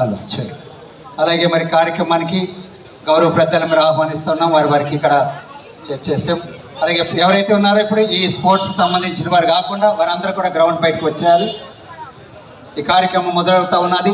Hello సరే. అలాగే మరి కార్యక్రమానికి గౌరవ పెద్దలను మీరు ఆహ్వానిస్తున్నాం, వారికి ఇక్కడ చేసాం. అలాగే ఎవరైతే ఉన్నారో ఇప్పుడు ఈ స్పోర్ట్స్కి సంబంధించిన వారు కాకుండా వారందరూ కూడా గ్రౌండ్ బయటకు వచ్చేయాలి. ఈ కార్యక్రమం మొదలవుతూ ఉన్నది.